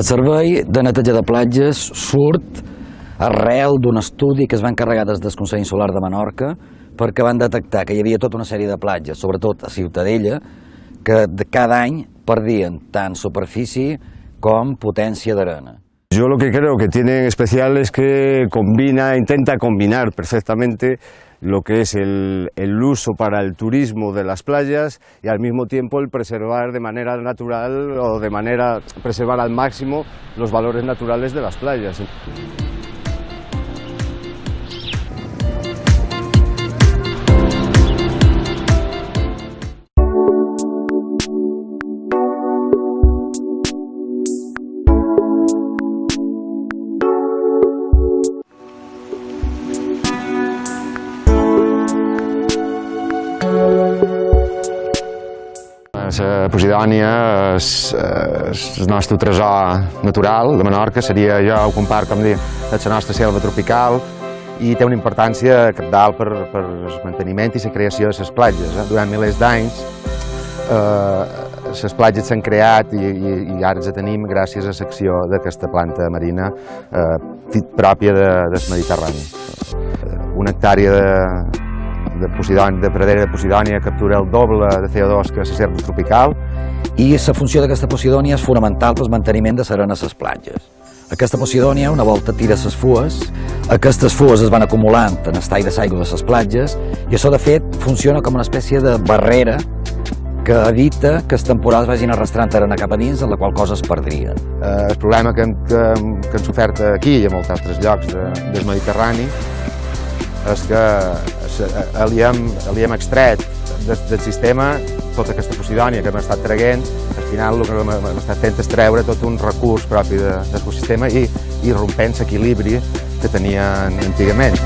El servei de neteja de platges surt arrel d'un estudi que es va encarregar des del Consell Insular de Menorca perquè van detectar que hi havia tota una sèrie de platges, sobretot a Ciutadella, que cada any perdien tant superfície com potència d'arena. Yo lo que creo que tiene en especial es que intenta combinar perfectamente lo que es el uso para el turismo de las playas y al mismo tiempo el preservar de manera natural o preservar al máximo los valores naturales de las playas. La Posidònia és el nostre tresor natural de Menorca, jo ho comparo com dir, és la nostra selva tropical i té una importància cabdal per el manteniment i la creació de les platges. Durant milers d'anys les platges s'han creat i ara les tenim gràcies a l'acció d'aquesta planta marina pròpia del Mediterrani. Una hectàrea de pradera de Posidònia captura el doble de CO2 que la selva tropical. I la funció d'aquesta Posidònia és fonamental pel manteniment de l'arena a les platges. Aquesta Posidònia una volta tira les fues, aquestes fues es van acumulant en el tall de l'aigua de les platges i això de fet funciona com una espècie de barrera que evita que els temporals vagin arrastrant arena cap a dins, en la qual cosa es perdrien. El problema que han sofert aquí i a molts altres llocs del Mediterrani és que li hem extret del sistema tota aquesta Posidònia que hem estat traient. Al final el que hem estat fent és treure tot un recurs propi de l'ecosistema i rompent l'equilibri que tenien antigament.